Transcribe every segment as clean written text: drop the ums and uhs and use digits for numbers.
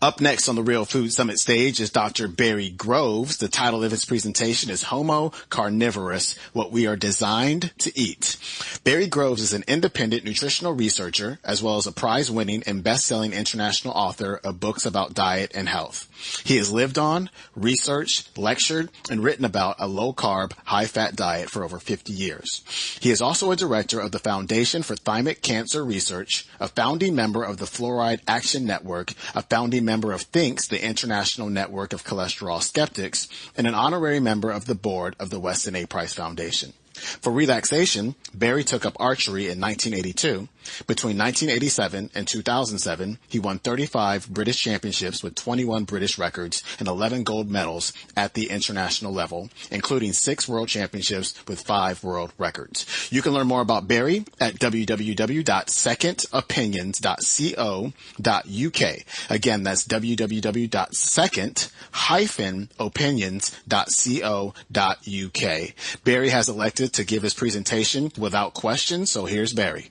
Up next on the Real Food Summit stage is Dr. Barry Groves. The title of his presentation is Homo, Carnivorus, What We Are Designed to Eat. Barry Groves is an independent nutritional researcher as well as a prize-winning and best-selling international author of books about diet and health. He has lived on, researched, lectured, and written about a low-carb, high-fat diet for over 50 years. He is also a director of the Foundation for Thymic Cancer Research, a founding member of the Fluoride Action Network, a founding member of THINKS, the International Network of Cholesterol Skeptics, and an honorary member of the board of the Weston A. Price Foundation. For relaxation, Barry took up archery in 1982. Between 1987 and 2007, he won 35 British championships with 21 British records and 11 gold medals at the international level, including 6 world championships with 5 world records. You can learn more about Barry at www.secondopinions.co.uk. Again, that's www.second-opinions.co.uk. Barry has elected to give his presentation without question, so here's Barry.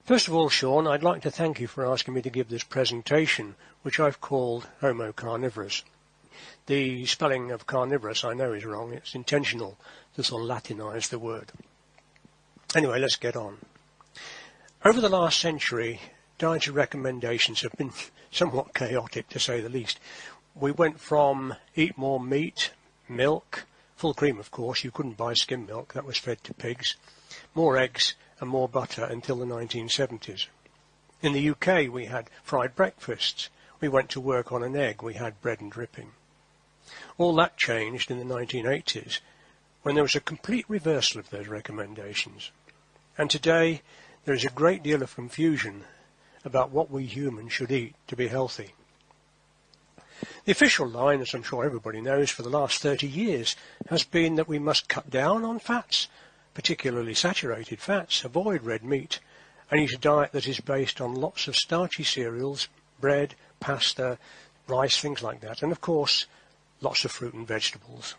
First of all, Sean, I'd like to thank you for asking me to give this presentation, which I've called Homo Carnivorus. The spelling of carnivorous I know is wrong. It's intentional to sort of Latinize the word. Anyway, let's get on. Over the last century, dietary recommendations have been somewhat chaotic, to say the least. We went from eat more meat, milk, full cream, of course. You couldn't buy skim milk. That was fed to pigs. More eggs and more butter until the 1970s. In the UK, we had fried breakfasts. We went to work on an egg. We had bread and dripping. All that changed in the 1980s, when there was a complete reversal of those recommendations. And today, there is a great deal of confusion about what we humans should eat to be healthy. The official line, as I'm sure everybody knows, for the last 30 years has been that we must cut down on fats, particularly saturated fats, avoid red meat, and eat a diet that is based on lots of starchy cereals, bread, pasta, rice, things like that, and of course, lots of fruit and vegetables.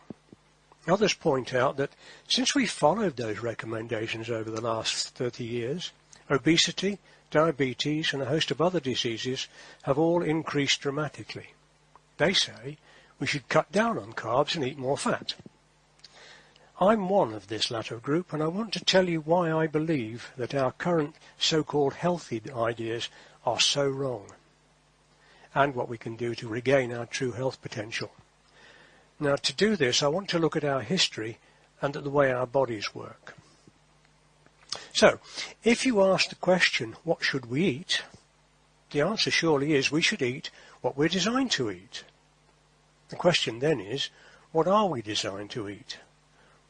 Others point out that since we followed those recommendations over the last 30 years, obesity, diabetes, and a host of other diseases have all increased dramatically. They say we should cut down on carbs and eat more fat. I'm one of this latter group, and I want to tell you why I believe that our current so-called healthy ideas are so wrong, and what we can do to regain our true health potential. Now, to do this, I want to look at our history and at the way our bodies work. So, if you ask the question, what should we eat? The answer surely is we should eat what we're designed to eat. The question then is, what are we designed to eat?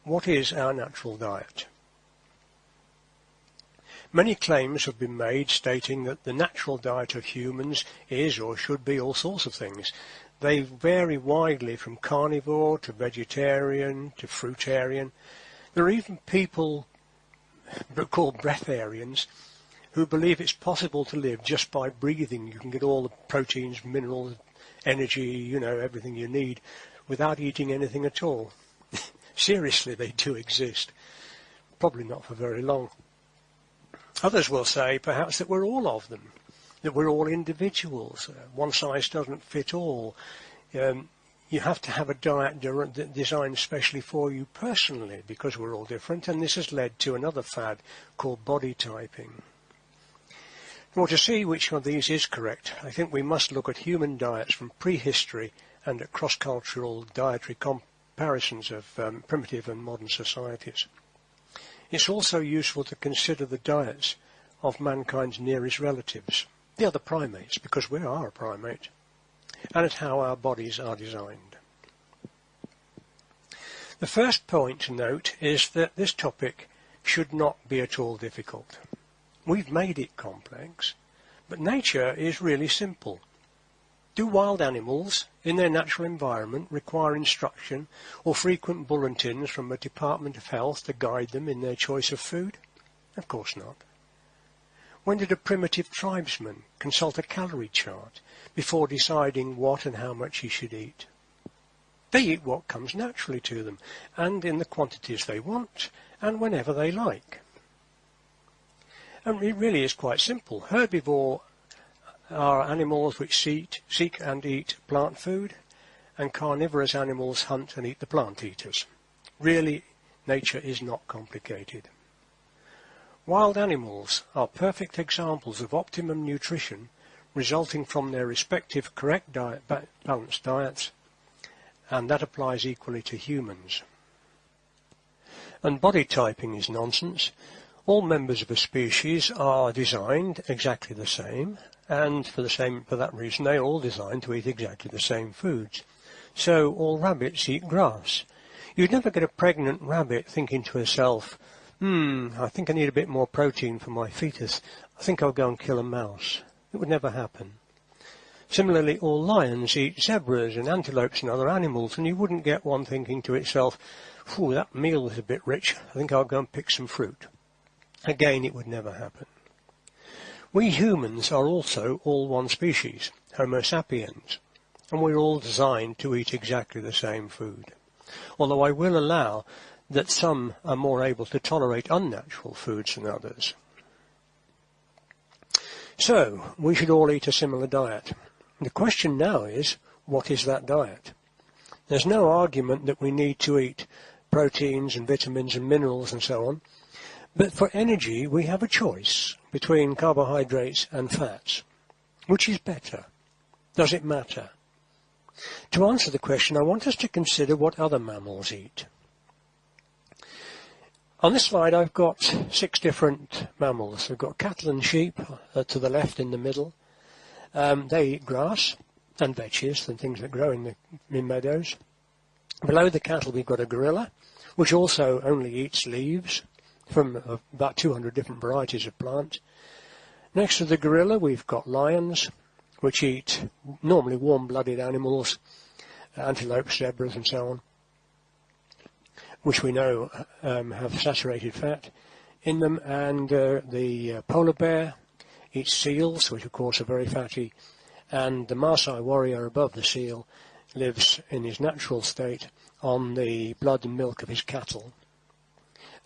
What is our natural diet? Many claims have been made stating that the natural diet of humans is or should be all sorts of things. They vary widely from carnivore to vegetarian to fruitarian. There are even people called breatharians who believe it's possible to live just by breathing. You can get all the proteins, minerals, energy, everything you need without eating anything at all. Seriously, they do exist. Probably not for very long. Others will say, perhaps, that we're all of them, that we're all individuals. One size doesn't fit all. You have to have a diet designed especially for you personally, because we're all different, and this has led to another fad called body typing. Well, to see which of these is correct, I think we must look at human diets from prehistory and at cross-cultural dietary comparisons of primitive and modern societies. It's also useful to consider the diets of mankind's nearest relatives, the other primates, because we are a primate, and at how our bodies are designed. The first point to note is that this topic should not be at all difficult. We've made it complex, but nature is really simple. Do wild animals in their natural environment require instruction or frequent bulletins from a Department of Health to guide them in their choice of food? Of course not. When did a primitive tribesman consult a calorie chart before deciding what and how much he should eat? They eat what comes naturally to them, and in the quantities they want, and whenever they like. And it really is quite simple. Herbivore are animals which seek and eat plant food, and carnivorous animals hunt and eat the plant eaters. Really, nature is not complicated. Wild animals are perfect examples of optimum nutrition resulting from their respective correct balanced diets, and that applies equally to humans. And body typing is nonsense. All members of a species are designed exactly the same, and for that reason they are all designed to eat exactly the same foods. So all rabbits eat grass. You'd never get a pregnant rabbit thinking to herself, I think I need a bit more protein for my fetus. I think I'll go and kill a mouse. It would never happen. Similarly, all lions eat zebras and antelopes and other animals, and you wouldn't get one thinking to itself, that meal is a bit rich. I think I'll go and pick some fruit. Again, it would never happen. We humans are also all one species, Homo sapiens, and we're all designed to eat exactly the same food. Although I will allow that some are more able to tolerate unnatural foods than others. So, we should all eat a similar diet. The question now is, what is that diet? There's no argument that we need to eat proteins and vitamins and minerals and so on, but for energy we have a choice between carbohydrates and fats. Which is better? Does it matter? To answer the question, I want us to consider what other mammals eat. On this slide I've got 6 different mammals. We've got cattle and sheep to the left in the middle. They eat grass and veggies and things that grow in meadows. Below the cattle we've got a gorilla, which also only eats leaves from about 200 different varieties of plant. Next to the gorilla we've got lions, which eat normally warm-blooded animals, antelopes, zebras and so on, which we know have saturated fat in them, and the polar bear eats seals, which of course are very fatty, and the Maasai warrior above the seal lives in his natural state on the blood and milk of his cattle.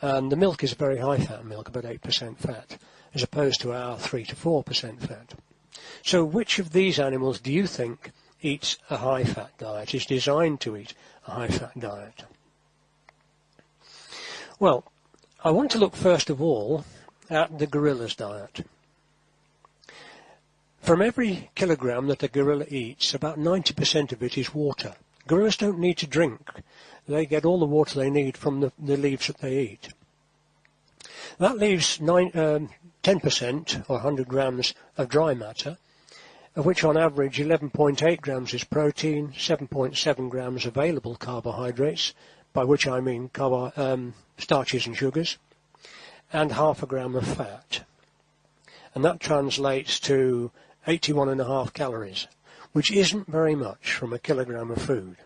And the milk is a very high-fat milk, about 8% fat, as opposed to our 3 to 4% fat. So which of these animals do you think eats a high-fat diet, is designed to eat a high-fat diet? Well, I want to look first of all at the gorilla's diet. From every kilogram that a gorilla eats, about 90% of it is water. Gorillas don't need to drink. They get all the water they need from the leaves that they eat. That leaves 10% or 100 grams of dry matter, of which on average 11.8 grams is protein, 7.7 grams available carbohydrates, by which I mean starches and sugars, and half a gram of fat. And that translates to 81.5 calories, which isn't very much from a kilogram of food.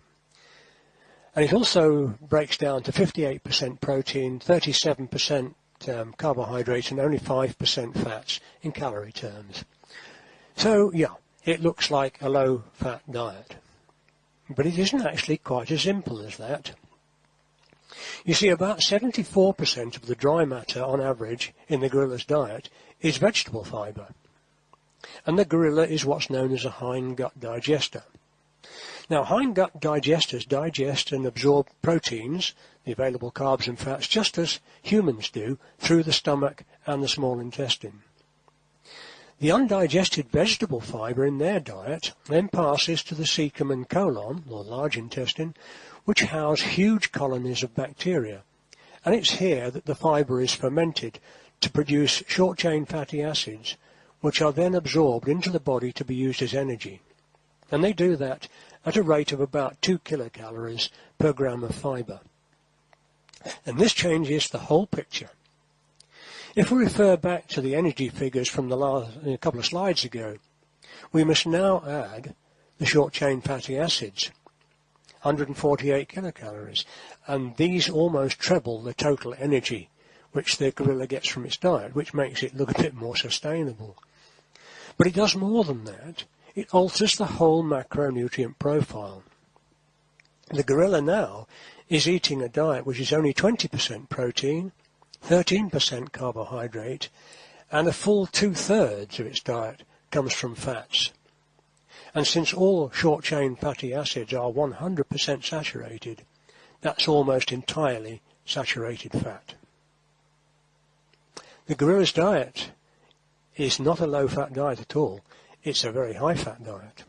And it also breaks down to 58% protein, 37% carbohydrates, and only 5% fats in calorie terms. So, yeah, it looks like a low-fat diet. But it isn't actually quite as simple as that. You see, about 74% of the dry matter on average in the gorilla's diet is vegetable fibre. And the gorilla is what's known as a hindgut digester. Now, hindgut digesters digest and absorb proteins, the available carbs and fats, just as humans do through the stomach and the small intestine. The undigested vegetable fibre in their diet then passes to the cecum and colon, or large intestine, which house huge colonies of bacteria. And it's here that the fibre is fermented to produce short-chain fatty acids, which are then absorbed into the body to be used as energy. And they do that at a rate of about 2 kilocalories per gram of fibre. And this changes the whole picture. If we refer back to the energy figures from a couple of slides ago, we must now add the short-chain fatty acids, 148 kilocalories, and these almost treble the total energy which the gorilla gets from its diet, which makes it look a bit more sustainable. But it does more than that. It alters the whole macronutrient profile. The gorilla now is eating a diet which is only 20% protein, 13% carbohydrate, and a full 2/3 of its diet comes from fats. And since all short-chain fatty acids are 100% saturated, that's almost entirely saturated fat. The gorilla's diet is not a low-fat diet at all. It's a very high-fat diet.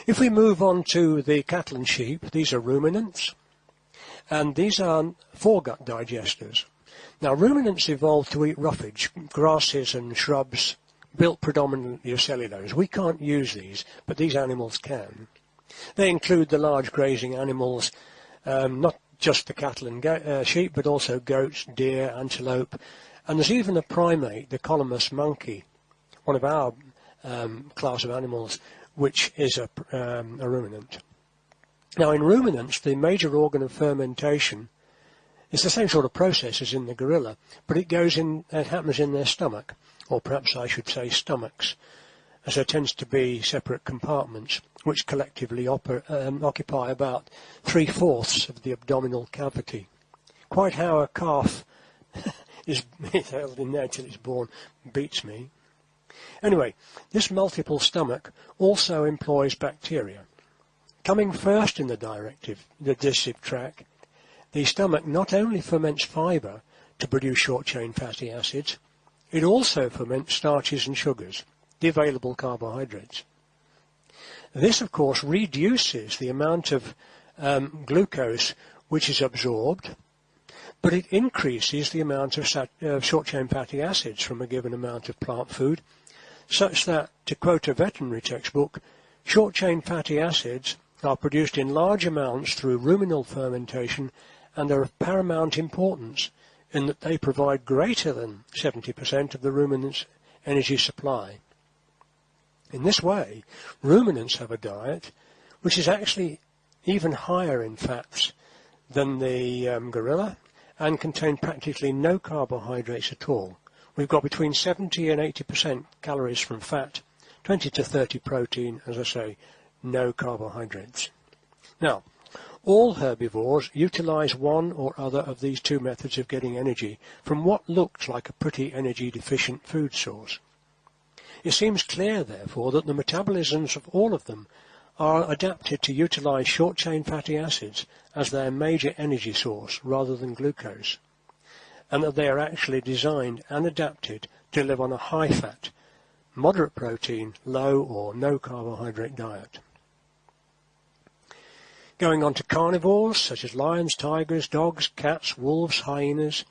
If we move on to the cattle and sheep, these are ruminants, and these are foregut digesters. Now, ruminants evolved to eat roughage, grasses and shrubs, built predominantly of cellulose. We can't use these, but these animals can. They include the large grazing animals, not just the cattle and sheep, but also goats, deer, antelope, and there's even a primate, the colobus monkey, one of our class of animals, which is a ruminant. Now, in ruminants, the major organ of fermentation is the same sort of process as in the gorilla, but it happens in their stomach, or perhaps I should say stomachs, as there tends to be separate compartments, which collectively occupy about 3/4 of the abdominal cavity. Quite how a calf is held in there till it's born beats me. Anyway, this multiple stomach also employs bacteria. Coming first in the digestive tract, the stomach not only ferments fibre to produce short-chain fatty acids, it also ferments starches and sugars, the available carbohydrates. This, of course, reduces the amount of glucose which is absorbed, but it increases the amount of short-chain fatty acids from a given amount of plant food, such that, to quote a veterinary textbook, short-chain fatty acids are produced in large amounts through ruminal fermentation and are of paramount importance in that they provide greater than 70% of the ruminant's energy supply. In this way, ruminants have a diet which is actually even higher in fats than the gorilla and contain practically no carbohydrates at all. We've got between 70 and 80% calories from fat, 20 to 30 protein, as I say, no carbohydrates. Now, all herbivores utilize one or other of these two methods of getting energy from what looks like a pretty energy-deficient food source. It seems clear, therefore, that the metabolisms of all of them are adapted to utilize short-chain fatty acids as their major energy source rather than glucose, and that they are actually designed and adapted to live on a high-fat, moderate protein, low or no carbohydrate diet. Going on to carnivores, such as lions, tigers, dogs, cats, wolves, hyenas.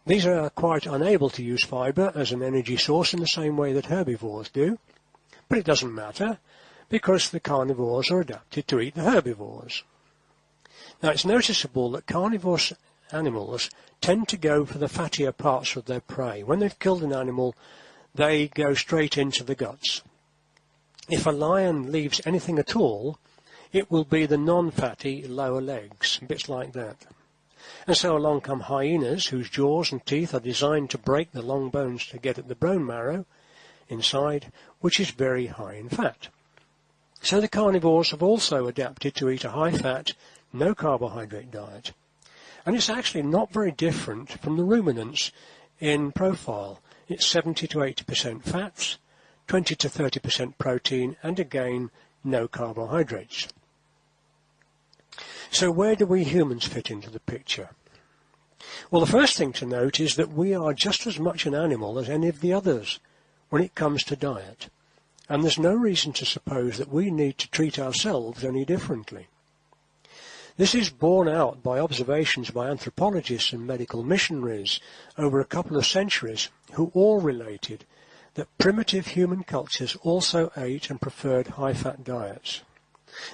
These are quite unable to use fibre as an energy source in the same way that herbivores do, but it doesn't matter, because the carnivores are adapted to eat the herbivores. Now, it's noticeable that carnivorous animals tend to go for the fattier parts of their prey. When they've killed an animal, they go straight into the guts. If a lion leaves anything at all, it will be the non-fatty lower legs, bits like that. And so along come hyenas, whose jaws and teeth are designed to break the long bones to get at the bone marrow inside, which is very high in fat. So the carnivores have also adapted to eat a high-fat, no-carbohydrate diet. And it's actually not very different from the ruminants in profile. It's 70 to 80% fats, 20 to 30% protein, and again, no carbohydrates. So where do we humans fit into the picture? Well, the first thing to note is that we are just as much an animal as any of the others when it comes to diet, and there's no reason to suppose that we need to treat ourselves any differently. This is borne out by observations by anthropologists and medical missionaries over a couple of centuries who all related that primitive human cultures also ate and preferred high-fat diets.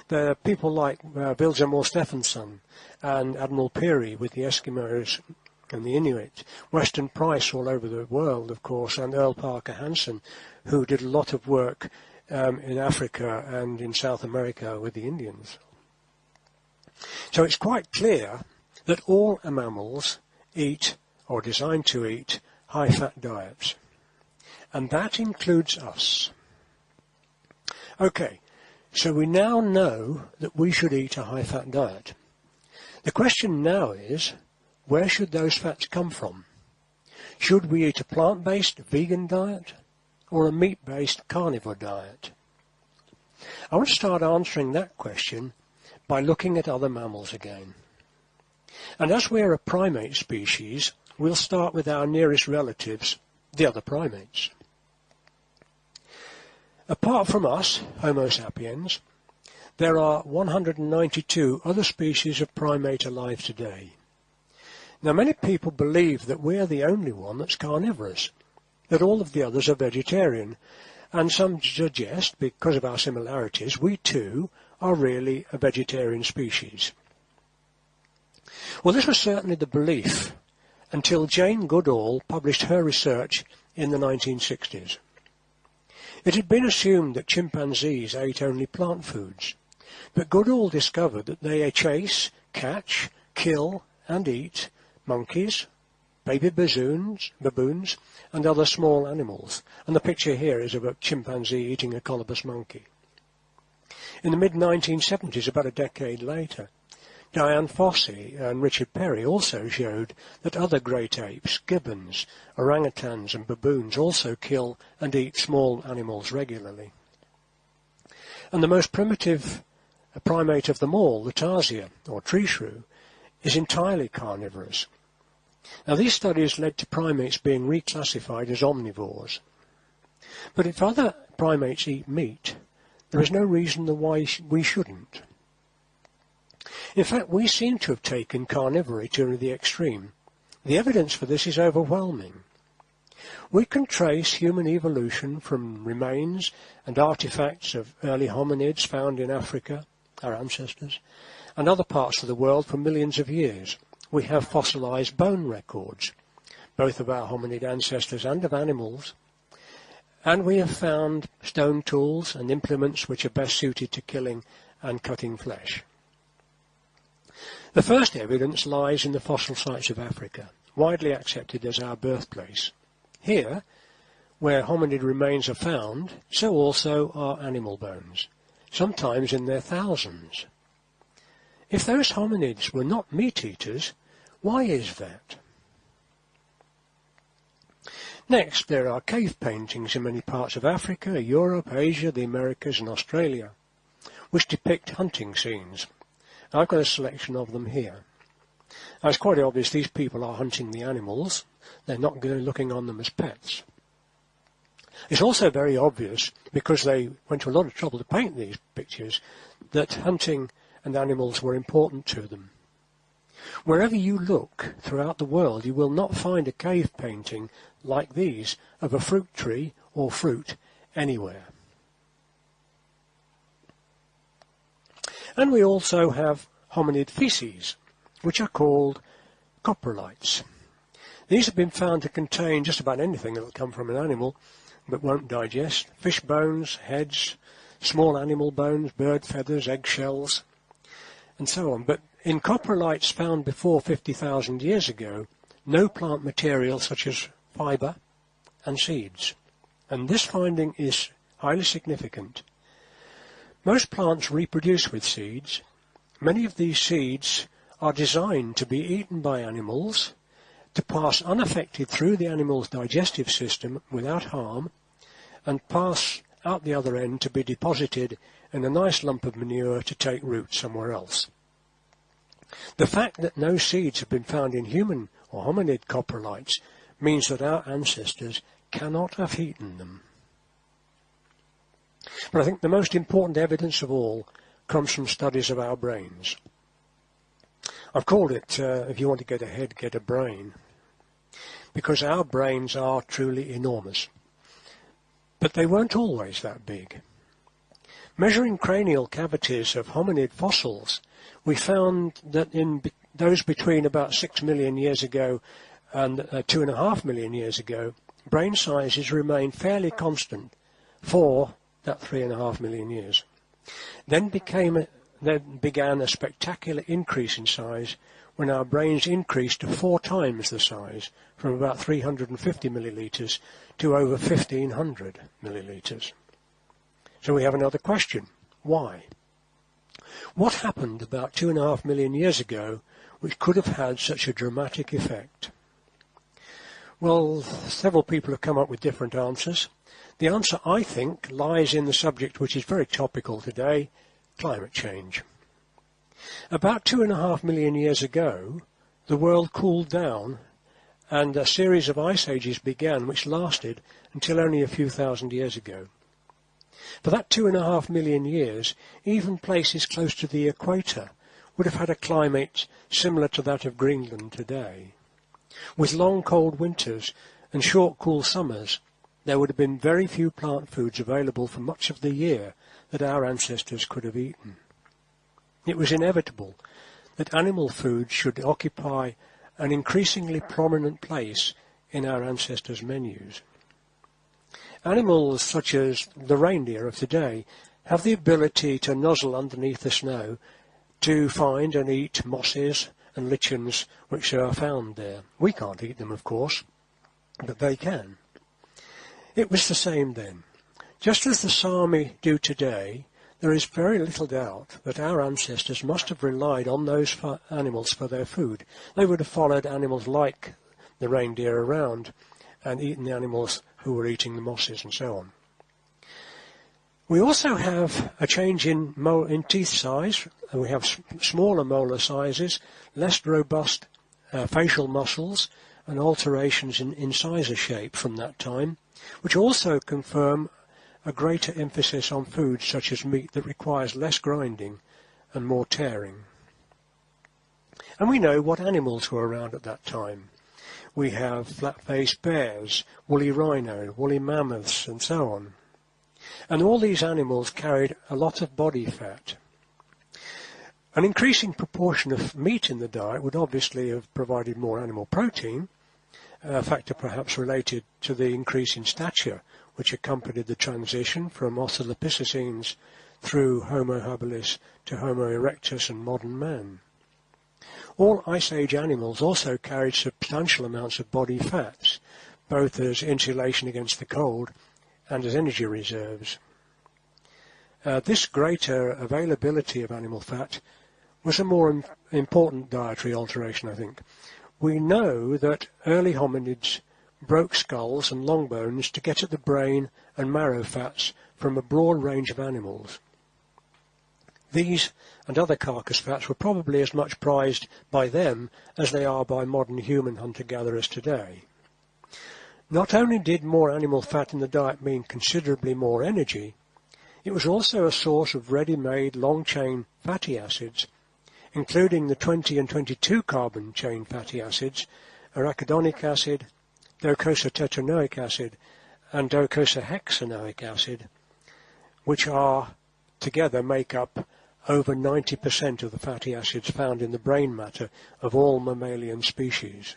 There are people like Vilhelm Stephenson and Admiral Peary with the Eskimos and the Inuit, Weston Price all over the world, of course, and Earl Parker Hansen, who did a lot of work in Africa and in South America with the Indians. So it's quite clear that all mammals eat, or are designed to eat, high-fat diets. And that includes us. Okay, so we now know that we should eat a high-fat diet. The question now is, where should those fats come from? Should we eat a plant-based vegan diet? or a meat-based carnivore diet? I want to start answering that question by looking at other mammals again. And as we're a primate species, we'll start with our nearest relatives, the other primates. Apart from us, Homo sapiens, there are 192 other species of primate alive today. Now, many people believe that we're the only one that's carnivorous, that all of the others are vegetarian, and some suggest, because of our similarities, we too are really a vegetarian species. Well, this was certainly the belief until Jane Goodall published her research in the 1960s. It had been assumed that chimpanzees ate only plant foods, but Goodall discovered that they chase, catch, kill and eat monkeys, baby baboons and other small animals, and the picture here is of a chimpanzee eating a colobus monkey. In the mid-1970s, about a decade later, Diane Fossey and Richard Perry also showed that other great apes, gibbons, orangutans and baboons also kill and eat small animals regularly. And the most primitive primate of them all, the tarsier, or tree shrew, is entirely carnivorous. Now, these studies led to primates being reclassified as omnivores. But if other primates eat meat, there is no reason why we shouldn't. In fact, we seem to have taken carnivory to the extreme. The evidence for this is overwhelming. We can trace human evolution from remains and artifacts of early hominids found in Africa, our ancestors, and other parts of the world for millions of years. We have fossilized bone records, both of our hominid ancestors and of animals, and we have found stone tools and implements which are best suited to killing and cutting flesh. The first evidence lies in the fossil sites of Africa, widely accepted as our birthplace. Here, where hominid remains are found, so also are animal bones, sometimes in their thousands. If those hominids were not meat-eaters, why is that? Next, there are cave paintings in many parts of Africa, Europe, Asia, the Americas and Australia, which depict hunting scenes. I've got a selection of them here. Now, it's quite obvious these people are hunting the animals. They're not looking on them as pets. It's also very obvious, because they went to a lot of trouble to paint these pictures, that hunting and animals were important to them. Wherever you look throughout the world, you will not find a cave painting like these of a fruit tree or fruit anywhere. And we also have hominid feces, which are called coprolites. These have been found to contain just about anything that will come from an animal but won't digest: fish bones, heads, small animal bones, bird feathers, eggshells, and so on. But in coprolites found before 50,000 years ago, no plant material such as fibre and seeds. And this finding is highly significant. Most plants reproduce with seeds. Many of these seeds are designed to be eaten by animals, to pass unaffected through the animal's digestive system without harm, and pass out the other end to be deposited in a nice lump of manure to take root somewhere else. The fact that no seeds have been found in human or hominid coprolites means that our ancestors cannot have eaten them. But I think the most important evidence of all comes from studies of our brains. I've called it, if you want to get a head, get a brain, because our brains are truly enormous. But they weren't always that big. Measuring cranial cavities of hominid fossils, we found that in those between about 6 million years ago and 2.5 million years ago, brain sizes remained fairly constant for that 3.5 million years. Then began a spectacular increase in size when our brains increased to 4 times the size, from about 350 millilitres to over 1,500 millilitres. So we have another question. Why? What happened about 2.5 million years ago which could have had such a dramatic effect? Well, several people have come up with different answers. The answer, I think, lies in the subject which is very topical today, climate change. About 2.5 million years ago, the world cooled down and a series of ice ages began which lasted until only a few thousand years ago. For that 2.5 million years, even places close to the equator would have had a climate similar to that of Greenland today. With long cold winters and short cool summers, there would have been very few plant foods available for much of the year that our ancestors could have eaten. It was inevitable that animal food should occupy an increasingly prominent place in our ancestors' menus. Animals such as the reindeer of today have the ability to nuzzle underneath the snow to find and eat mosses and lichens which are found there. We can't eat them, of course, but they can. It was the same then. Just as the Sami do today, there is very little doubt that our ancestors must have relied on those animals for their food. They would have followed animals like the reindeer around and eaten the animals who were eating the mosses and so on. We also have a change in teeth size. We have smaller molar sizes, less robust facial muscles, and alterations in incisor shape from that time, which also confirm a greater emphasis on foods such as meat that requires less grinding and more tearing. And we know what animals were around at that time. We have flat-faced bears, woolly rhino, woolly mammoths, and so on. And all these animals carried a lot of body fat. An increasing proportion of meat in the diet would obviously have provided more animal protein, a factor perhaps related to the increase in stature which accompanied the transition from Australopithecines through Homo habilis to Homo erectus and modern man. All Ice Age animals also carried substantial amounts of body fats, both as insulation against the cold and as energy reserves. This greater availability of animal fat was a more important dietary alteration, I think. We know that early hominids broke skulls and long bones to get at the brain and marrow fats from a broad range of animals. These and other carcass fats were probably as much prized by them as they are by modern human hunter-gatherers today. Not only did more animal fat in the diet mean considerably more energy, it was also a source of ready-made long-chain fatty acids, including the 20 and 22 carbon chain fatty acids, arachidonic acid, docosahexaenoic acid, and docosahexaenoic acid, which are together make up over 90% of the fatty acids found in the brain matter of all mammalian species.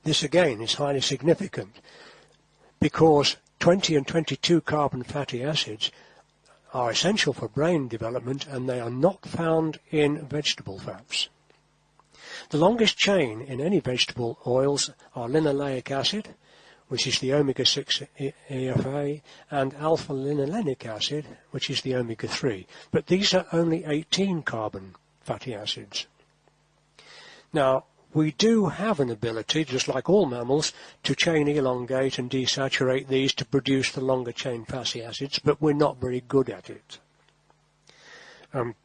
This again is highly significant because 20 and 22 carbon fatty acids are essential for brain development and they are not found in vegetable fats. The longest chain in any vegetable oils are linoleic acid, which is the omega-6 EFA, and alpha-linolenic acid, which is the omega-3. But these are only 18 carbon fatty acids. Now, we do have an ability, just like all mammals, to chain elongate and desaturate these to produce the longer chain fatty acids, but we're not very good at it.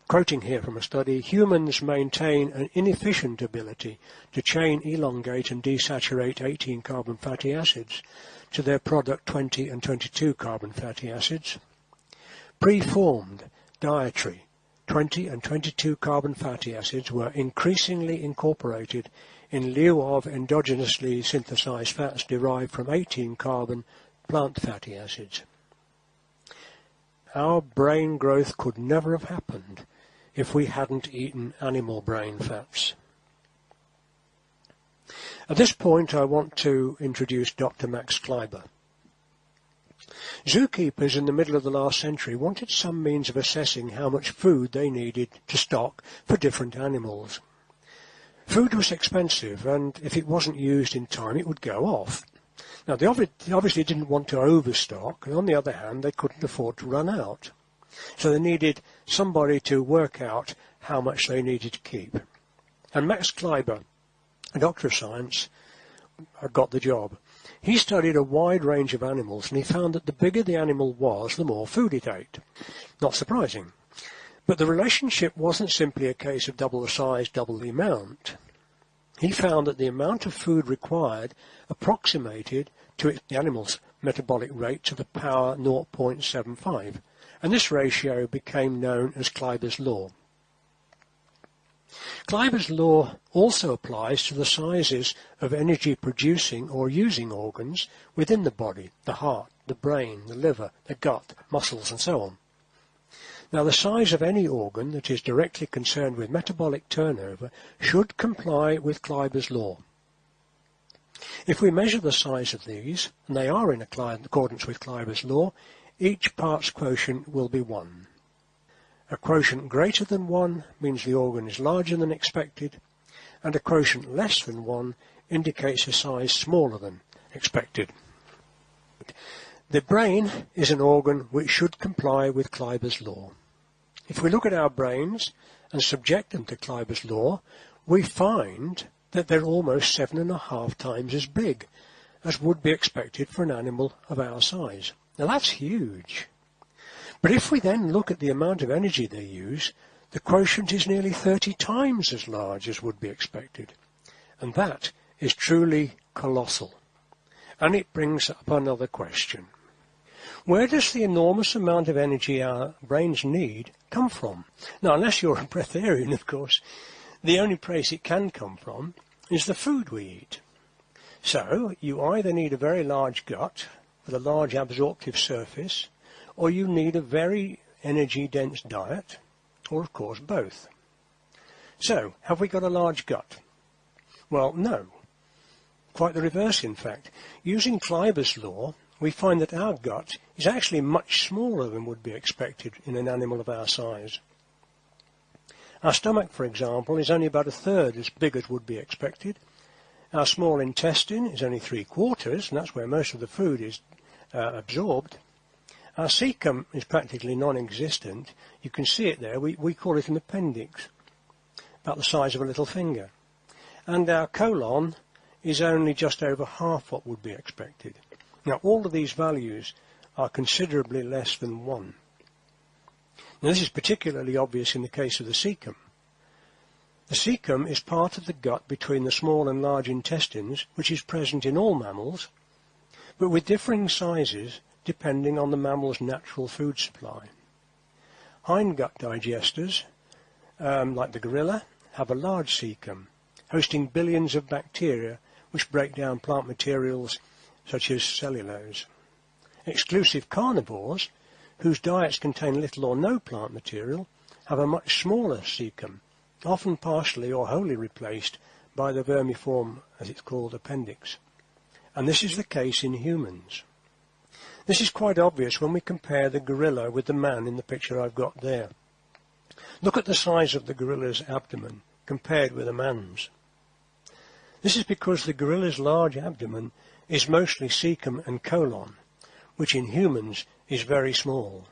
Quoting here from a study, humans maintain an inefficient ability to chain, elongate and desaturate 18 carbon fatty acids to their product 20 and 22 carbon fatty acids. Preformed dietary 20 and 22 carbon fatty acids were increasingly incorporated in lieu of endogenously synthesized fats derived from 18 carbon plant fatty acids. Our brain growth could never have happened if we hadn't eaten animal brain fats. At this point, I want to introduce Dr. Max Kleiber. Zookeepers in the middle of the last century wanted some means of assessing how much food they needed to stock for different animals. Food was expensive, and if it wasn't used in time, it would go off. Now, they obviously didn't want to overstock, and on the other hand, they couldn't afford to run out. So they needed somebody to work out how much they needed to keep. And Max Kleiber, a doctor of science, got the job. He studied a wide range of animals, and he found that the bigger the animal was, the more food it ate. Not surprising. But the relationship wasn't simply a case of double the size, double the amount. He found that the amount of food required approximated to the animal's metabolic rate to the power 0.75, and this ratio became known as Kleiber's law. Kleiber's law also applies to the sizes of energy-producing or using organs within the body, the heart, the brain, the liver, the gut, muscles, and so on. Now, the size of any organ that is directly concerned with metabolic turnover should comply with Kleiber's law. If we measure the size of these, and they are in accordance with Kleiber's law, each part's quotient will be 1. A quotient greater than 1 means the organ is larger than expected, and a quotient less than 1 indicates a size smaller than expected. The brain is an organ which should comply with Kleiber's law. If we look at our brains and subject them to Kleiber's law, we find that they're almost 7.5 times as big as would be expected for an animal of our size. Now that's huge. But if we then look at the amount of energy they use, the quotient is nearly 30 times as large as would be expected. And that is truly colossal. And it brings up another question. Where does the enormous amount of energy our brains need come from? Now, unless you're a breatharian, of course, the only place it can come from is the food we eat. So, you either need a very large gut with a large absorptive surface, or you need a very energy-dense diet, or of course both. So, have we got a large gut? Well, no. Quite the reverse, in fact. Using Kleiber's law, we find that our gut is actually much smaller than would be expected in an animal of our size. Our stomach, for example, is only about 1/3 as big as would be expected. Our small intestine is only 3/4, and that's where most of the food is absorbed. Our cecum is practically non-existent. You can see it there. We call it an appendix, about the size of a little finger. And our colon is only just over half what would be expected. Now, all of these values are considerably less than 1. Now, this is particularly obvious in the case of the cecum. The cecum is part of the gut between the small and large intestines, which is present in all mammals, but with differing sizes depending on the mammal's natural food supply. Hindgut digesters, like the gorilla, have a large cecum, hosting billions of bacteria which break down plant materials such as cellulose. Exclusive carnivores, whose diets contain little or no plant material, have a much smaller cecum, often partially or wholly replaced by the vermiform, as it's called, appendix. And this is the case in humans. This is quite obvious when we compare the gorilla with the man in the picture I've got there. Look at the size of the gorilla's abdomen compared with a man's. This is because the gorilla's large abdomen is mostly cecum and colon, which in humans is very small.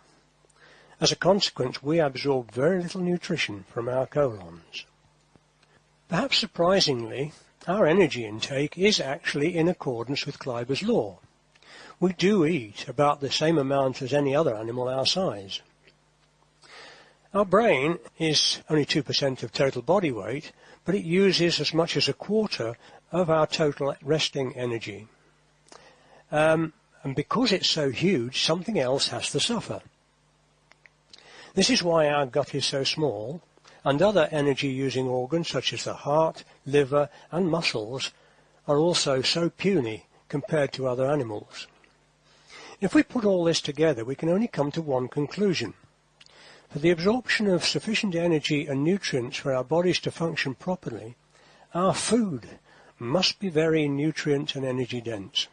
As a consequence, we absorb very little nutrition from our colons. Perhaps surprisingly, our energy intake is actually in accordance with Kleiber's law. We do eat about the same amount as any other animal our size. Our brain is only 2% of total body weight, but it uses as much as 1/4 of our total resting energy. And because it's so huge, something else has to suffer. This is why our gut is so small, and other energy-using organs such as the heart, liver, and muscles are also so puny compared to other animals. If we put all this together, we can only come to one conclusion. For the absorption of sufficient energy and nutrients for our bodies to function properly, our food must be very nutrient and energy dense.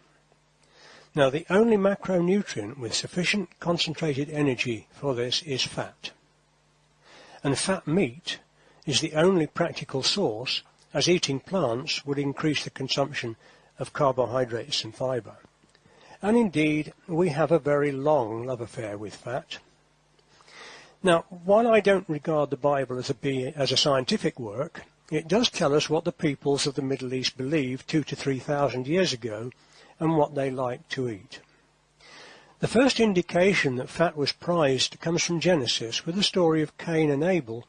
Now, the only macronutrient with sufficient concentrated energy for this is fat. And fat meat is the only practical source, as eating plants would increase the consumption of carbohydrates and fibre. And indeed, we have a very long love affair with fat. Now, while I don't regard the Bible as a scientific work, it does tell us what the peoples of the Middle East believed 2,000 to 3,000 years ago and what they liked to eat. The first indication that fat was prized comes from Genesis with the story of Cain and Abel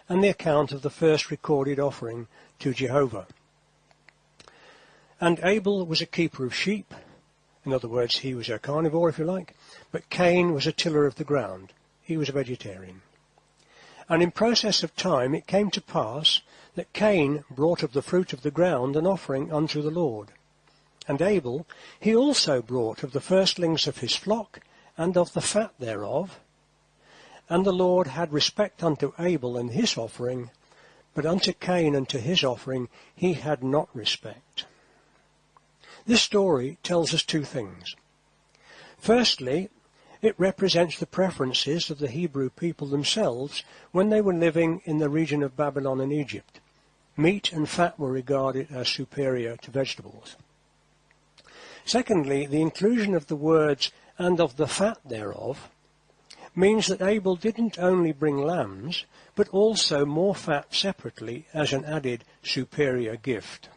and the account of the first recorded offering to Jehovah. And Abel was a keeper of sheep. In other words, he was a carnivore, if you like, but Cain was a tiller of the ground. He was a vegetarian. And in process of time it came to pass that Cain brought of the fruit of the ground an offering unto the Lord. And Abel, he also brought of the firstlings of his flock, and of the fat thereof. And the Lord had respect unto Abel and his offering, but unto Cain and to his offering he had not respect. This story tells us two things. Firstly, it represents the preferences of the Hebrew people themselves when they were living in the region of Babylon and Egypt. Meat and fat were regarded as superior to vegetables. Secondly, the inclusion of the words, and of the fat thereof, means that Abel didn't only bring lambs, but also more fat separately as an added superior gift.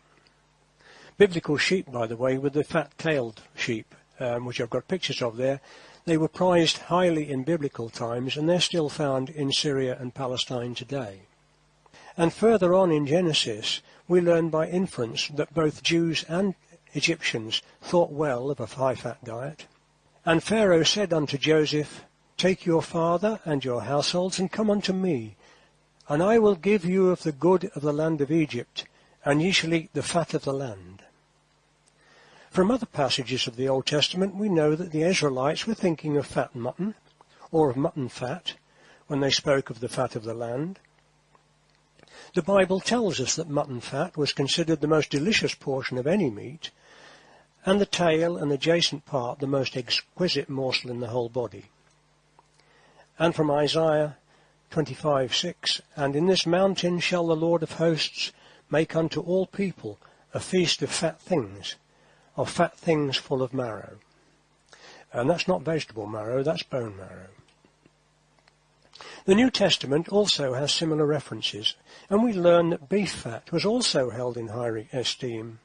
Biblical sheep, by the way, were the fat-tailed sheep, which I've got pictures of there. They were prized highly in biblical times, and they're still found in Syria and Palestine today. And further on in Genesis, we learn by inference that both Jews and Egyptians thought well of a high-fat diet. And Pharaoh said unto Joseph, Take your father and your households, and come unto me, and I will give you of the good of the land of Egypt, and ye shall eat the fat of the land. From other passages of the Old Testament we know that the Israelites were thinking of fat mutton, or of mutton fat, when they spoke of the fat of the land. The Bible tells us that mutton fat was considered the most delicious portion of any meat, and the tail and adjacent part the most exquisite morsel in the whole body. And from Isaiah 25:6, And in this mountain shall the Lord of hosts make unto all people a feast of fat things full of marrow. And that's not vegetable marrow, that's bone marrow. The New Testament also has similar references, and we learn that beef fat was also held in high esteem.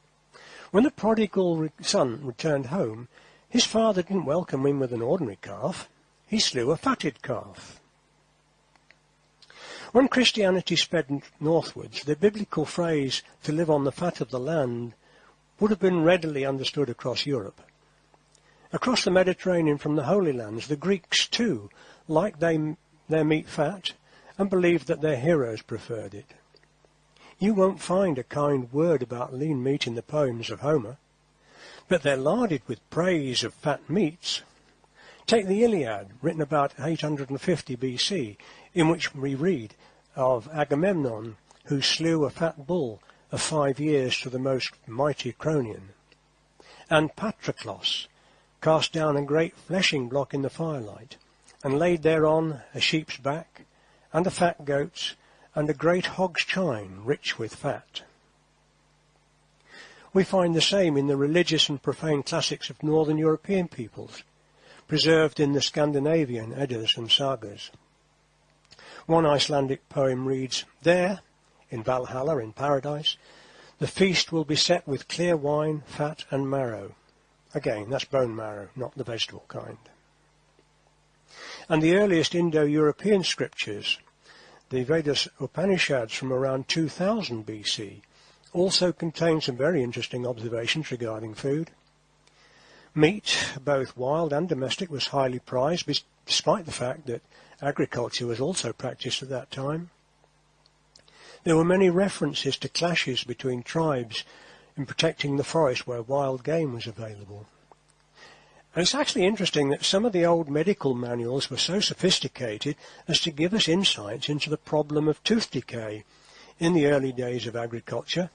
When the prodigal son returned home, his father didn't welcome him with an ordinary calf. He slew a fatted calf. When Christianity sped northwards, the biblical phrase, to live on the fat of the land, would have been readily understood across Europe. Across the Mediterranean from the Holy Lands, the Greeks too liked their meat fat and believed that their heroes preferred it. You won't find a kind word about lean meat in the poems of Homer, but they're larded with praise of fat meats. Take the Iliad, written about 850 BC, in which we read of Agamemnon, who slew a fat bull of 5 years to the most mighty Cronion, and Patroclus cast down a great fleshing block in the firelight, and laid thereon a sheep's back, and a fat goat's, and a great hog's chine, rich with fat. We find the same in the religious and profane classics of northern European peoples, preserved in the Scandinavian Eddas and sagas. One Icelandic poem reads, There, in Valhalla, in paradise, the feast will be set with clear wine, fat and marrow. Again, that's bone marrow, not the vegetable kind. And the earliest Indo-European scriptures, the Vedas Upanishads from around 2000 BC, also contain some very interesting observations regarding food. Meat, both wild and domestic, was highly prized, despite the fact that agriculture was also practiced at that time. There were many references to clashes between tribes in protecting the forest where wild game was available. And it's actually interesting that some of the old medical manuals were so sophisticated as to give us insights into the problem of tooth decay in the early days of agriculture.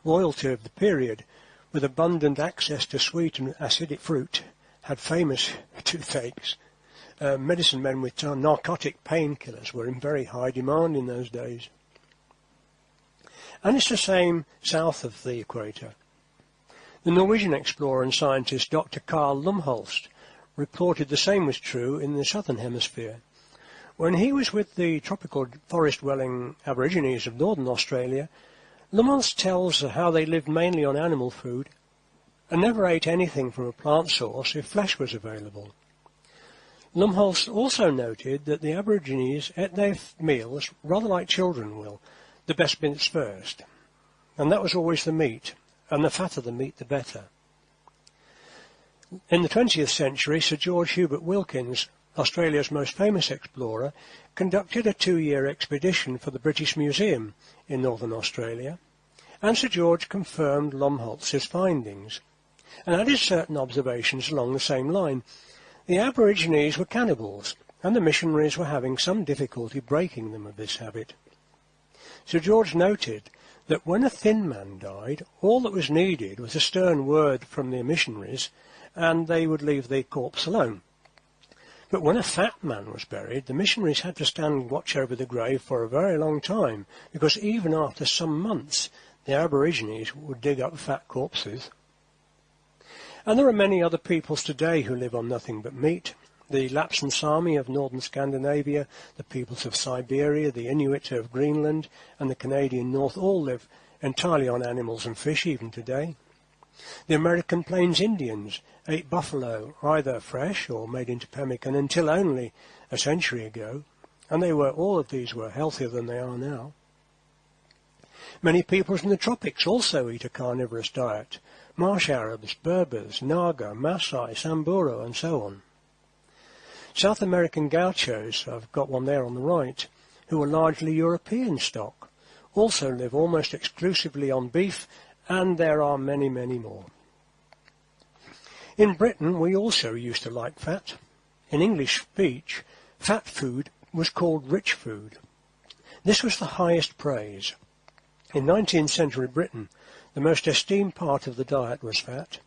Royalty of the period, with abundant access to sweet and acidic fruit, had famous toothaches. Medicine men with narcotic painkillers were in very high demand in those days. And it's the same south of the equator. The Norwegian explorer and scientist Dr. Carl Lumholtz reported the same was true in the southern hemisphere. When he was with the tropical forest-dwelling Aborigines of northern Australia, Lumholtz tells how they lived mainly on animal food, and never ate anything from a plant source if flesh was available. Lumholtz also noted that the Aborigines ate their meals rather like children will, the best bits first, and that was always the meat, and the fatter the meat the better. In the 20th century, Sir George Hubert Wilkins, Australia's most famous explorer, conducted a 2-year expedition for the British Museum in northern Australia, and Sir George confirmed Lumholtz's findings, and added certain observations along the same line. The Aborigines were cannibals, and the missionaries were having some difficulty breaking them of this habit. Sir George noted that when a thin man died, all that was needed was a stern word from the missionaries, and they would leave the corpse alone. But when a fat man was buried, the missionaries had to stand watch over the grave for a very long time, because even after some months, the Aborigines would dig up fat corpses. And there are many other peoples today who live on nothing but meat. The Lapland Sami of northern Scandinavia, the peoples of Siberia, the Inuit of Greenland, and the Canadian North all live entirely on animals and fish even today. The American Plains Indians ate buffalo, either fresh or made into pemmican, until only a century ago, and all of these were healthier than they are now. Many peoples in the tropics also eat a carnivorous diet. Marsh Arabs, Berbers, Naga, Maasai, Samburu, and so on. South American gauchos, I've got one there on the right, who are largely European stock, also live almost exclusively on beef, and there are many, many more. In Britain, we also used to like fat. In English speech, fat food was called rich food. This was the highest praise. In 19th century Britain, the most esteemed part of the diet was fat.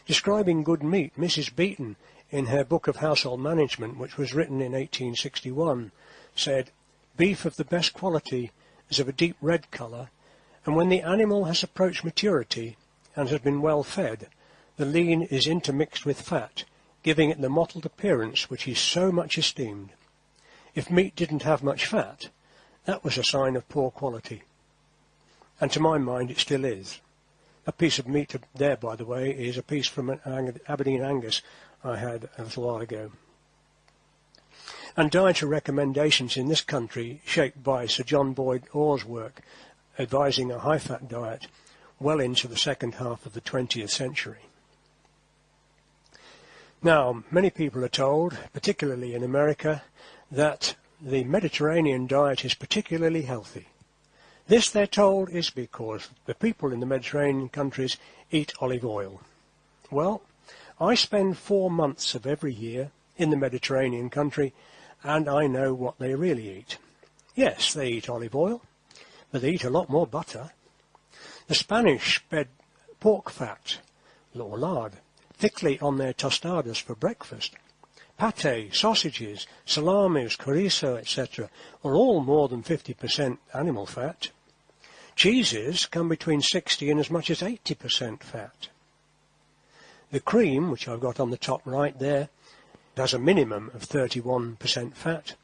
Describing good meat, Mrs. Beeton, in her Book of Household Management, which was written in 1861, said, "Beef of the best quality is of a deep red colour, and when the animal has approached maturity and has been well fed, the lean is intermixed with fat, giving it the mottled appearance which is so much esteemed. If meat didn't have much fat, that was a sign of poor quality." And to my mind it still is. A piece of meat there, by the way, is a piece from an Aberdeen Angus I had a little while ago. And dietary recommendations in this country, shaped by Sir John Boyd Orr's work, advising a high-fat diet, well into the second half of the 20th century. Now, many people are told, particularly in America, that the Mediterranean diet is particularly healthy. This, they're told, is because the people in the Mediterranean countries eat olive oil. Well, I spend 4 months of every year in the Mediterranean country, and I know what they really eat. Yes, they eat olive oil, but they eat a lot more butter. The Spanish spread pork fat, or lard, thickly on their tostadas for breakfast. Pate, sausages, salamis, chorizo, etc. are all more than 50% animal fat. Cheeses come between 60 and as much as 80% fat. The cream, which I've got on the top right there, has a minimum of 31% fat.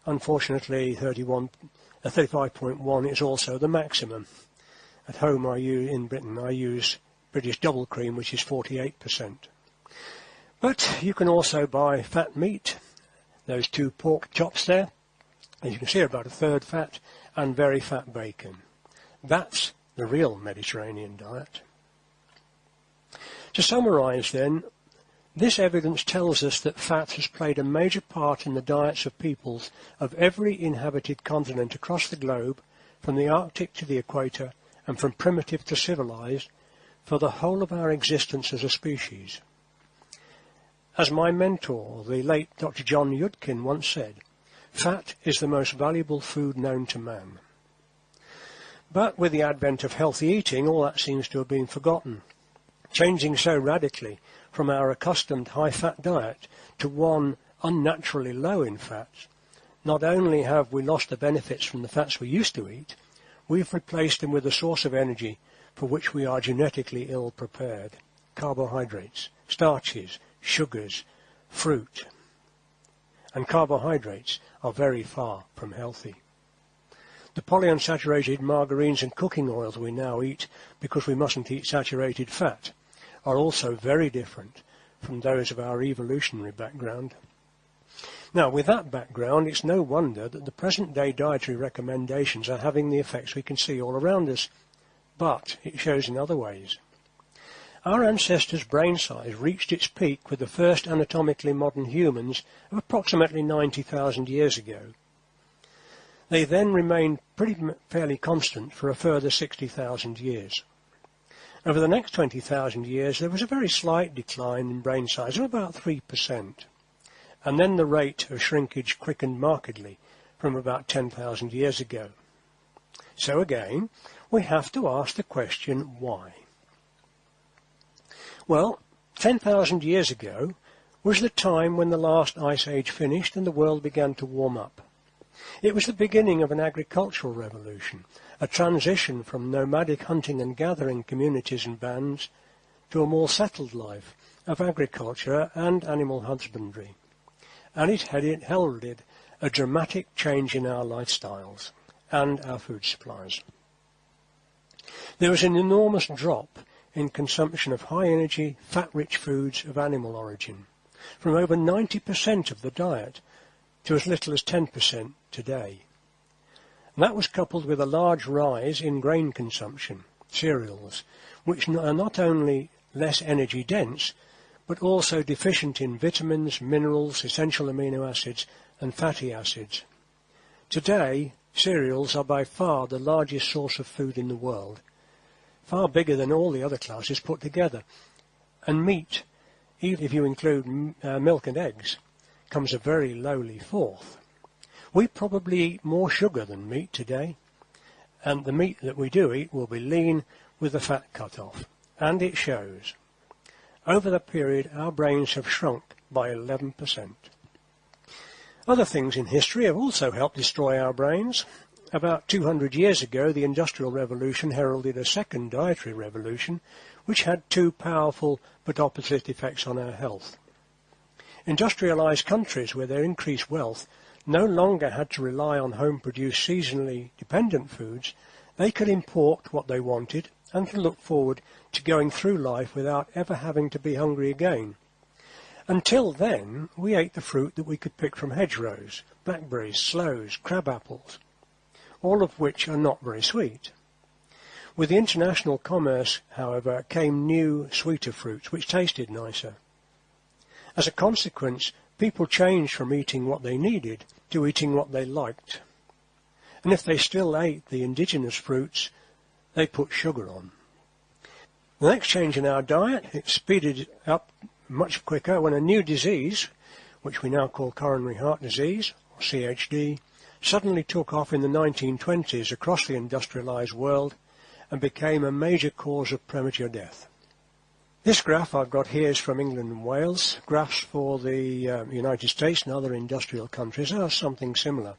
Unfortunately, 35.1 is also the maximum. At home, in Britain, I use British double cream, which is 48%. But you can also buy fat meat, those 2 pork chops there, as you can see, about a third fat, and very fat bacon. That's the real Mediterranean diet. To summarise then, this evidence tells us that fat has played a major part in the diets of peoples of every inhabited continent across the globe, from the Arctic to the equator, and from primitive to civilized, for the whole of our existence as a species. As my mentor, the late Dr. John Yudkin, once said, fat is the most valuable food known to man. But with the advent of healthy eating, all that seems to have been forgotten, changing so radically from our accustomed high-fat diet to one unnaturally low in fats. Not only have we lost the benefits from the fats we used to eat, we've replaced them with a source of energy for which we are genetically ill-prepared: carbohydrates, starches, sugars, fruit. And carbohydrates are very far from healthy. The polyunsaturated margarines and cooking oils we now eat because we mustn't eat saturated fat are also very different from those of our evolutionary background. Now, with that background, it's no wonder that the present-day dietary recommendations are having the effects we can see all around us, but it shows in other ways. Our ancestors' brain size reached its peak with the first anatomically modern humans of approximately 90,000 years ago. They then remained fairly constant for a further 60,000 years. Over the next 20,000 years, there was a very slight decline in brain size of about 3%, and then the rate of shrinkage quickened markedly from about 10,000 years ago. So again, we have to ask the question, why? Well, 10,000 years ago was the time when the last ice age finished and the world began to warm up. It was the beginning of an agricultural revolution, a transition from nomadic hunting and gathering communities and bands to a more settled life of agriculture and animal husbandry. And it heralded a dramatic change in our lifestyles and our food supplies. There was an enormous drop in consumption of high-energy, fat-rich foods of animal origin, from over 90% of the diet to as little as 10% today. And that was coupled with a large rise in grain consumption, cereals, which are not only less energy-dense, but also deficient in vitamins, minerals, essential amino acids, and fatty acids. Today, cereals are by far the largest source of food in the world, far bigger than all the other classes put together. And meat, even if you include milk and eggs, comes a very lowly fourth. We probably eat more sugar than meat today, and the meat that we do eat will be lean with the fat cut off, and it shows. Over the period, our brains have shrunk by 11%. Other things in history have also helped destroy our brains. About 200 years ago, the Industrial Revolution heralded a second dietary revolution, which had two powerful but opposite effects on our health. Industrialized countries, with their increased wealth, no longer had to rely on home-produced seasonally dependent foods. They could import what they wanted and could look forward to going through life without ever having to be hungry again. Until then, we ate the fruit that we could pick from hedgerows, blackberries, sloes, crab apples, all of which are not very sweet. With the international commerce, however, came new, sweeter fruits, which tasted nicer. As a consequence, people changed from eating what they needed to eating what they liked. And if they still ate the indigenous fruits, they put sugar on. The next change in our diet, it speeded up much quicker when a new disease, which we now call coronary heart disease, or CHD, suddenly took off in the 1920s across the industrialized world and became a major cause of premature death. This graph I've got here is from England and Wales. Graphs for the United States and other industrial countries are something similar.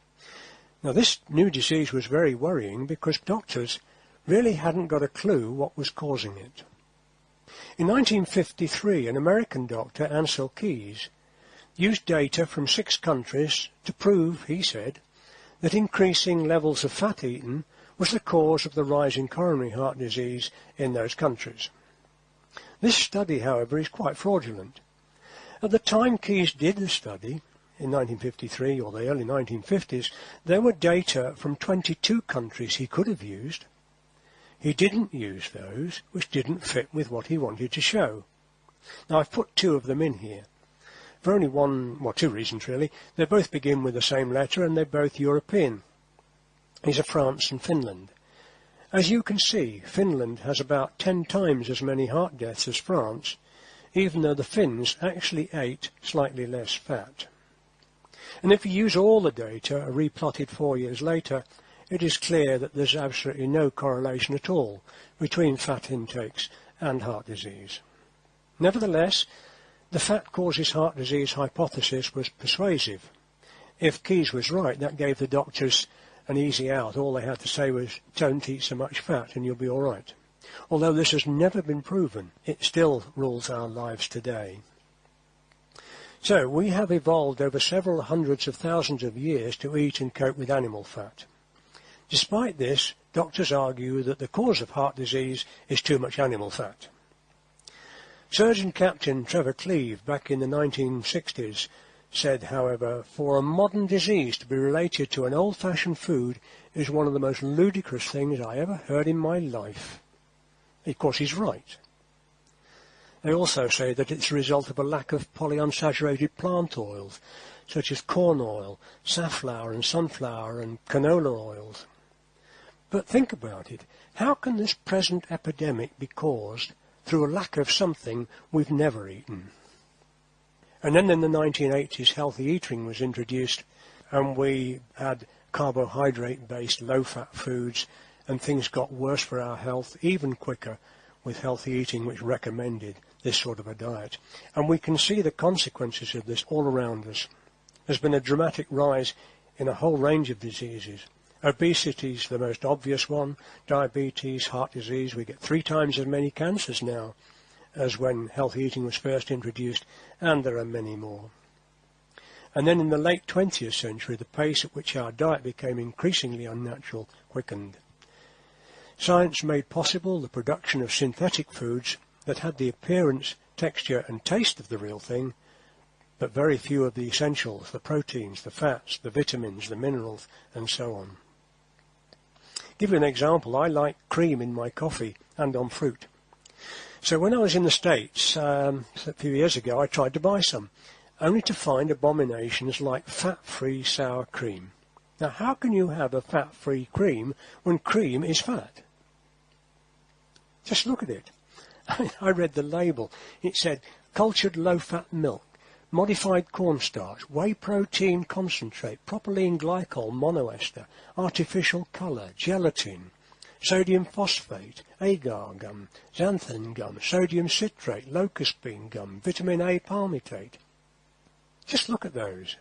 Now, this new disease was very worrying because doctors really hadn't got a clue what was causing it. In 1953, an American doctor, Ansel Keys, used data from 6 countries to prove, he said, that increasing levels of fat eaten was the cause of the rise in coronary heart disease in those countries. This study, however, is quite fraudulent. At the time Keys did the study, in 1953 or the early 1950s, there were data from 22 countries he could have used. He didn't use those which didn't fit with what he wanted to show. Now, I've put 2 of them in here. For only 2 reasons really. They both begin with the same letter and they're both European. These are France and Finland. As you can see, Finland has about 10 times as many heart deaths as France, even though the Finns actually ate slightly less fat. And if you use all the data replotted 4 years later, it is clear that there's absolutely no correlation at all between fat intakes and heart disease. Nevertheless, the fat causes heart disease hypothesis was persuasive. If Keys was right, that gave the doctors an easy out. All they had to say was, don't eat so much fat and you'll be all right. Although this has never been proven, it still rules our lives today. So we have evolved over several hundreds of thousands of years to eat and cope with animal fat. Despite this, doctors argue that the cause of heart disease is too much animal fat. Surgeon Captain Trevor Cleve, back in the 1960s, said, however, for a modern disease to be related to an old-fashioned food is one of the most ludicrous things I ever heard in my life. Of course, he's right. They also say that it's a result of a lack of polyunsaturated plant oils, such as corn oil, safflower and sunflower and canola oils. But think about it. How can this present epidemic be caused through a lack of something we've never eaten? And then in the 1980s, healthy eating was introduced, and we had carbohydrate-based low-fat foods, and things got worse for our health even quicker with healthy eating, which recommended this sort of a diet. And we can see the consequences of this all around us. There's been a dramatic rise in a whole range of diseases. Obesity is the most obvious one. Diabetes, heart disease. We get 3 times as many cancers now as when healthy eating was first introduced, and there are many more. And then in the late 20th century, the pace at which our diet became increasingly unnatural quickened. Science made possible the production of synthetic foods that had the appearance, texture and taste of the real thing, but very few of the essentials, the proteins, the fats, the vitamins, the minerals, and so on. Give you an example. I like cream in my coffee and on fruit. So when I was in the States a few years ago, I tried to buy some, only to find abominations like fat-free sour cream. Now, how can you have a fat-free cream when cream is fat? Just look at it. I read the label. It said, cultured low-fat milk, modified cornstarch, whey protein concentrate, propylene glycol monoester, artificial colour, gelatin, sodium phosphate, agar gum, xanthan gum, sodium citrate, locust bean gum, vitamin A palmitate. Just look at those.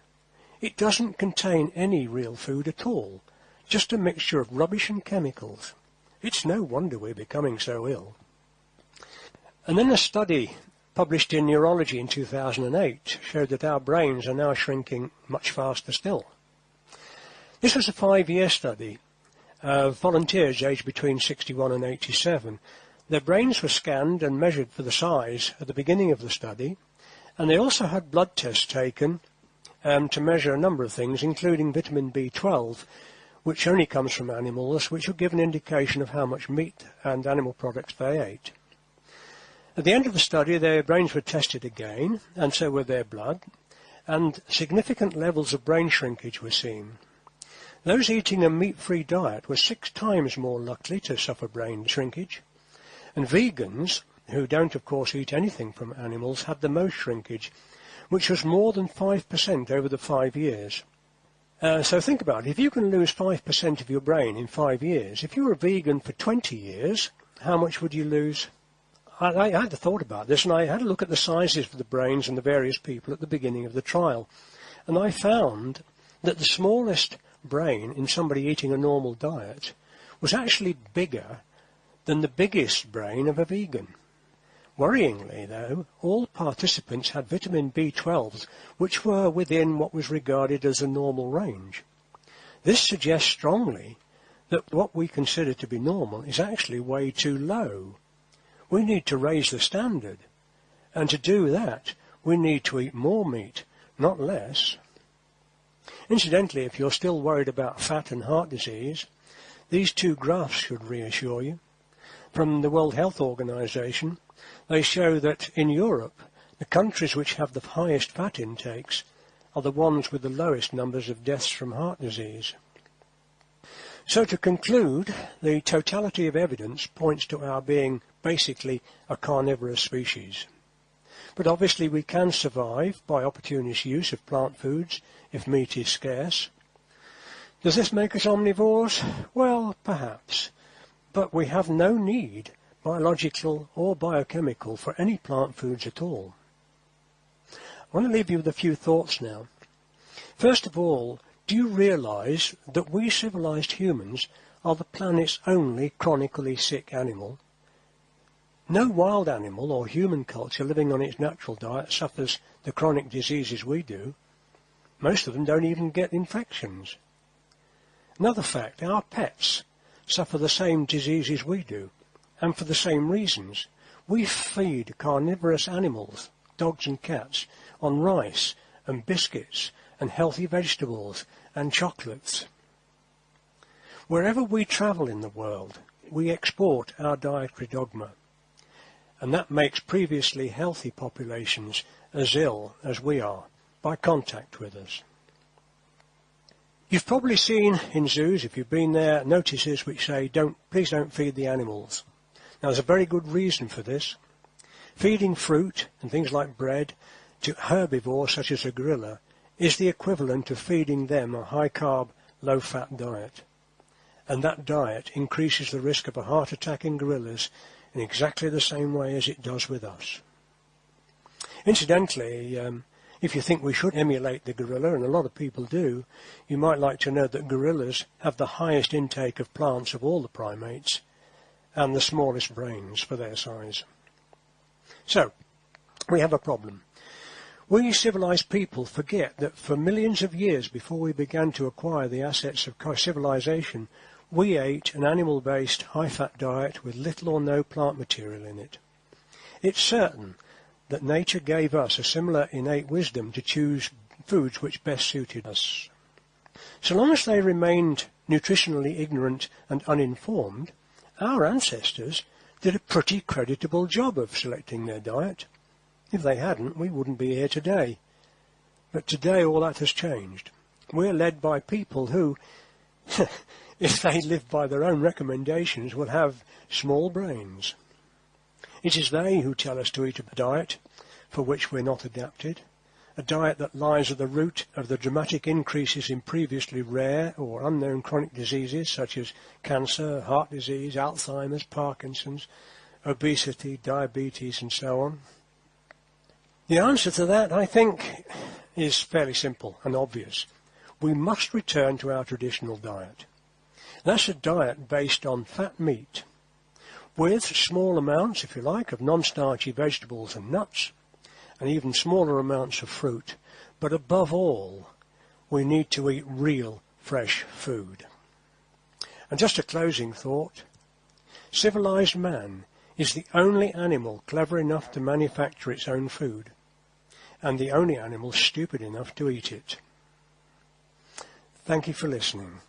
It doesn't contain any real food at all, just a mixture of rubbish and chemicals. It's no wonder we're becoming so ill. And then a study published in Neurology in 2008 showed that our brains are now shrinking much faster still. This was a 5-year study of volunteers aged between 61 and 87. Their brains were scanned and measured for the size at the beginning of the study, and they also had blood tests taken to measure a number of things, including vitamin B12, which only comes from animals, which will give an indication of how much meat and animal products they ate. At the end of the study, their brains were tested again, and so were their blood, and significant levels of brain shrinkage were seen. Those eating a meat-free diet were 6 times more likely to suffer brain shrinkage, and vegans, who don't of course eat anything from animals, had the most shrinkage, which was more than 5% over the 5 years. So think about it. If you can lose 5% of your brain in 5 years, if you were a vegan for 20 years, how much would you lose? I had thought about this, and I had a look at the sizes of the brains and the various people at the beginning of the trial, and I found that the smallest brain in somebody eating a normal diet was actually bigger than the biggest brain of a vegan. Worryingly, though, all participants had vitamin B12s, which were within what was regarded as a normal range. This suggests strongly that what we consider to be normal is actually way too low. We need to raise the standard, and to do that, we need to eat more meat, not less. Incidentally, if you're still worried about fat and heart disease, these 2 graphs should reassure you. From the World Health Organization, they show that in Europe, the countries which have the highest fat intakes are the ones with the lowest numbers of deaths from heart disease. So to conclude, the totality of evidence points to our being basically a carnivorous species. But obviously we can survive by opportunist use of plant foods if meat is scarce. Does this make us omnivores? Well, perhaps. But we have no need, biological or biochemical, for any plant foods at all. I want to leave you with a few thoughts now. First of all, do you realize that we civilized humans are the planet's only chronically sick animal? No wild animal or human culture living on its natural diet suffers the chronic diseases we do. Most of them don't even get infections. Another fact, our pets suffer the same diseases we do, and for the same reasons. We feed carnivorous animals, dogs and cats, on rice and biscuits and healthy vegetables and chocolates. Wherever we travel in the world, we export our dietary dogma, and that makes previously healthy populations as ill as we are by contact with us. You've probably seen in zoos, if you've been there, notices which say, please don't feed the animals. Now, there's a very good reason for this. Feeding fruit and things like bread to herbivores such as a gorilla is the equivalent of feeding them a high-carb, low-fat diet. And that diet increases the risk of a heart attack in gorillas in exactly the same way as it does with us. Incidentally, if you think we should emulate the gorilla, and a lot of people do, you might like to know that gorillas have the highest intake of plants of all the primates and the smallest brains for their size. So, we have a problem. We civilized people forget that for millions of years before we began to acquire the assets of civilization, we ate an animal-based, high-fat diet with little or no plant material in it. It's certain that nature gave us a similar innate wisdom to choose foods which best suited us. So long as they remained nutritionally ignorant and uninformed, our ancestors did a pretty creditable job of selecting their diet. If they hadn't, we wouldn't be here today. But today all that has changed. We're led by people who, if they live by their own recommendations, will have small brains. It is they who tell us to eat a diet for which we're not adapted, a diet that lies at the root of the dramatic increases in previously rare or unknown chronic diseases such as cancer, heart disease, Alzheimer's, Parkinson's, obesity, diabetes, and so on. The answer to that, I think, is fairly simple and obvious. We must return to our traditional diet. That's a diet based on fat meat, with small amounts, if you like, of non-starchy vegetables and nuts, and even smaller amounts of fruit. But above all, we need to eat real, fresh food. And just a closing thought. Civilized man is the only animal clever enough to manufacture its own food, and the only animal stupid enough to eat it. Thank you for listening.